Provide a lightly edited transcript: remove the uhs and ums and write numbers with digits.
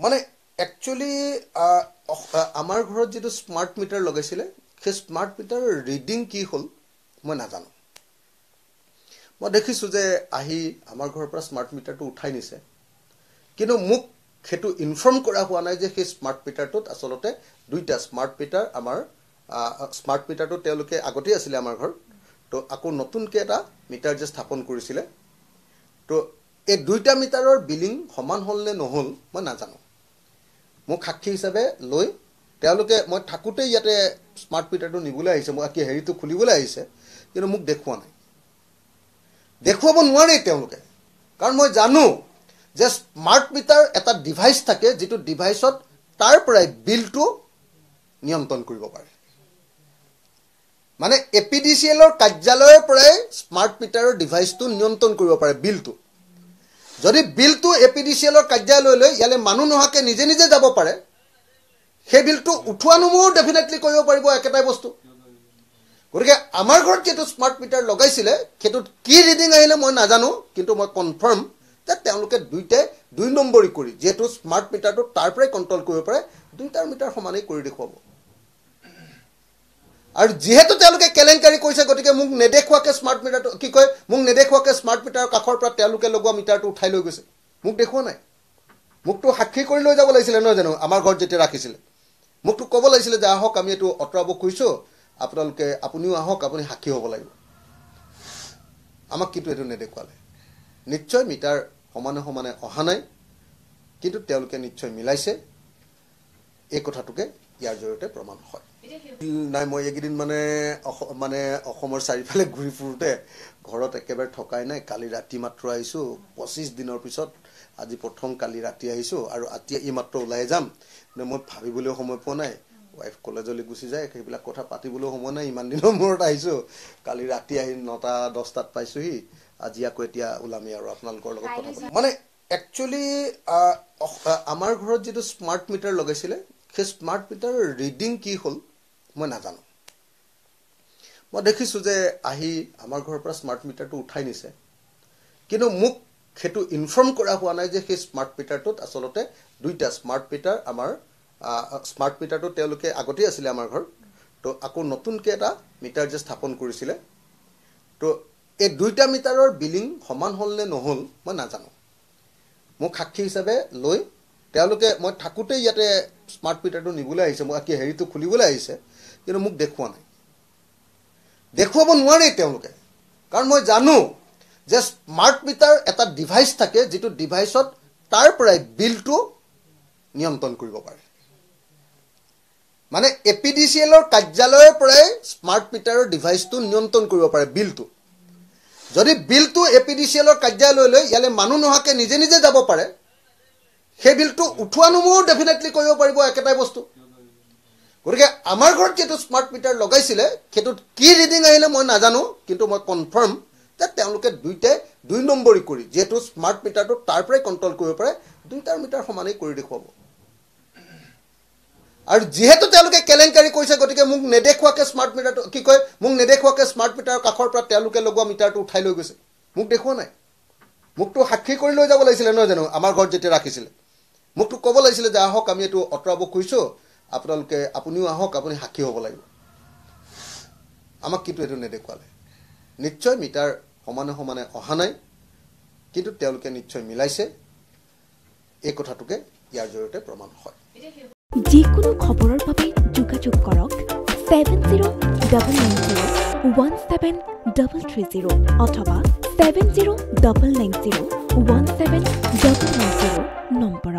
মানে একচুয়ালি আমাৰ ঘৰত যেটো স্মাৰ্ট মিটাৰ লগাইছিলে সেই স্মাৰ্ট মিটাৰ ৰিডিং কি হল মই নাজানো মই দেখিছো যে আহি আমাৰ ঘৰৰ পৰা স্মাৰ্ট মিটাৰটো উঠাই নিছে কিন্তু মোক হেতু ইনফৰ্ম কৰা হোৱা নাই যে সেই স্মাৰ্ট মিটাৰটোত আসলতে দুইটা স্মাৰ্ট মিটাৰ আমাৰ স্মাৰ্ট মিটাৰটো তেওঁলোকে আগতে আছিল আমাৰ ঘৰ তো আকৌ নতুনকে এটা মিটাৰ যে স্থাপন কৰিছিলে তো এই দুইটা মিটাৰৰ বিলিং সমান হল নে নহল মই নাজানো মোক সাক্ষী হিচাপে লৈ তেওঁলোকে মই থাকুতে ইয়াতে স্মার্ট মিটারটো নিবলৈ আহিছে মই কি হেৰিটো খুলিবলৈ আহিছে কিন্তু মোক দেখুৱা নাই দেখুৱাব নোৱাৰে তেওঁলোকে কাৰণ মই জানো যে স্মাৰ্ট মিটাৰ এটা ডিভাইস থাকে যেটো ডিভাইসত তাৰ পৰাই বিলটো নিয়ন্ত্ৰণ কৰিব পাৰে মানে এপিডিসিএলৰ কাৰ্যালয়ৰ পৰাই স্মাৰ্ট মিটাৰৰ ডিভাইসটো নিয়ন্ত্ৰণ কৰিব পাৰে বিলটো যদি বিলটো এপিডিসিএলৰ কাৰ্যালয়লৈ ইয়ালে মানুহ নহাকে নিজে নিজে যাব পাৰে সেই বিলটো উঠোৱানোমো ডেফিনেটলি কৰিব পাৰিব একেটাই বস্তু গতিকে আমাৰ ঘৰত যেটো স্মাৰ্ট মিটাৰ লগাইছিলে হেতুত কি ৰিডিং আহিলে মই নাজানো কিন্তু মই কনফাৰ্ম যে তেওঁলোকে দুই নম্বৰি কৰি যেটো স্মাৰ্ট মিটাৰটো তাৰ পৰাই কন্ট্ৰোল কৰিব পাৰে দুইটাৰ মিটাৰ সমানেই কৰি দেখুৱাব আৰু যেহেতু তেওঁলোকে কেলেংকাৰী কৰিছে গতিকে মোক নেদেখুৱাকে স্মাৰ্ট মিটাৰটো কি কয় মোক নেদেখুৱাকে স্মাৰ্ট মিটাৰৰ কাখৰ পৰা তেওঁলোকে লগোৱা মিটাৰটো উঠাই লৈ গৈছে মোক দেখুৱা নাই মোকটো সাক্ষী কৰি লৈ যাব লাগিছিল নহয় জানো আমাৰ ঘৰত যেতিয়া ৰাখিছিল মোকটো ক'ব লাগিছিল যে আহক আমি এটো অতৰাব কৈছো আপোনালোকে আপুনিও আহক আপুনি সাক্ষী হ'ব লাগিব আমাক কিন্তু এটো নেদেখুৱালে নিশ্চয় মিটাৰ সমানে সমানে অহা নাই কিন্তু তেওঁলোকে নিশ্চয় মিলাইছে এই কথাটোকে ইয়াৰ জৰিয়তে প্ৰমাণ হয় নাই মই একেদিন মানে অসমৰ চাৰিফালে ঘূৰি ফুৰোতে ঘৰত একেবাৰে ঠকাই নাই কালি ৰাতি মাত্ৰ আহিছো 25 দিনৰ পিছত আজি প্ৰথম কালি ৰাতি আহিছো আৰু আতিয়া ই মাত্ৰ ওলাই যাম মই ভাবিবলৈ সময় পোৱা নাই ওয়াইফ কলেজলৈ গুচি যায় সেইবিলাক কথা পাতিবলৈ সময় নাই ইমান দিনৰ মূৰত আহিছো কালি ৰাতি আহি 9টা 10টাত পাইছোহি আজি আকৌ এতিয়া ওলামি আৰু আপোনালোকৰ লগত কথা পাতিম মানে একচুয়ালি আমাৰ ঘৰত যেটো স্মাৰ্ট মিটাৰ লগাইছিলে সেই স্মাৰ্ট মিটাৰ ৰিডিং কি হল মই নাজানো মই দেখিছো যে আহি আমাৰ ঘৰৰ পৰা স্মাৰ্ট মিটাৰটো উঠাই নিছে কিন্তু মোক হেতু ইনফৰ্ম কৰা হোৱা নাই যে সেই স্মাৰ্ট মিটাৰটোত আসলতে দুইটা স্মাৰ্ট মিটাৰ আমাৰ স্মাৰ্ট মিটাৰটো তেওঁলোকে আগতে আছিল আমাৰ ঘৰ তো আকৌ নতুনকে এটা মিটাৰ যে স্থাপন কৰিছিলে তো এই দুইটা মিটাৰৰ বিলিং সমান হল নে নহল মই নাজানো মোক সাক্ষী হিচাপে লৈ তেওঁলোকে মই থাকুতে ইয়াতে স্মার্ট মিটারটো নিবলৈ আহিছে মই কি হেৰিটো খুলিবলৈ আহিছে কিন্তু মোক দেখুৱা নাই দেখুৱাব নোৱাৰে তেওঁলোকে কাৰণ মই জানো যে স্মাৰ্ট মিটাৰ এটা ডিভাইস থাকে যেটো ডিভাইসত তাৰ পৰাই বিলটো নিয়ন্ত্ৰণ কৰিব পাৰে মানে এপিডিসিএলৰ কাৰ্যালয়ৰ পৰাই স্মাৰ্ট মিটাৰৰ ডিভাইসটো নিয়ন্ত্ৰণ কৰিব পাৰে বিলটো যদি বিলটো এপিডিসিএলৰ কাৰ্যালয়লৈ ইয়ালে মানুহ নহাকে নিজে নিজে যাব পাৰে সেই বিলটো উঠোৱানোমো ডেফিনেটলি কৰিব পাৰিব একেটাই বস্তু গতিকে আমাৰ ঘৰত যেটো স্মাৰ্ট মিটাৰ লগাইছিলে হেতুত কি ৰিডিং আহিলে মই নাজানো কিন্তু মই কনফাৰ্ম যে তেওঁলোকে দুই নম্বৰি কৰি যেটো স্মাৰ্ট মিটাৰটো তাৰ পৰাই কন্ট্ৰোল কৰিব পাৰে দুইটাৰ মিটাৰ সমানেই কৰি দেখুৱাব আৰু যেহেতু তেওঁলোকে কেলেংকাৰী কৰিছে গতিকে মোক নেদেখুৱাকে স্মাৰ্ট মিটাৰটো কি কয় মোক নেদেখুৱাকে স্মাৰ্ট মিটাৰৰ কাখৰ পৰা তেওঁলোকে লগোৱা মিটাৰটো উঠাই লৈ গৈছে মোক দেখুৱা নাই মোকটো সাক্ষী কৰি লৈ যাব লাগিছিল নহয় জানো আমাৰ ঘৰত যেতিয়া ৰাখিছিল মোকটো ক'ব লাগিছিল যে আহক আমি এটো অতৰাব কৈছো আপোনালোকে আপুনিও আহক আপুনি সাক্ষী হ'ব লাগিব আমাক কিন্তু এটো নেদেখুৱালে নিশ্চয় মিটাৰ সমানে সমানে অহা নাই কিন্তু তেওঁলোকে নিশ্চয় মিলাইছে এই কথাটোকে ইয়াৰ জৰিয়তে প্ৰমাণ হয় যিকোনো খবৰৰ বাবে যোগাযোগ কৰক 7099017330 অথবা 7099017390 নম্বৰ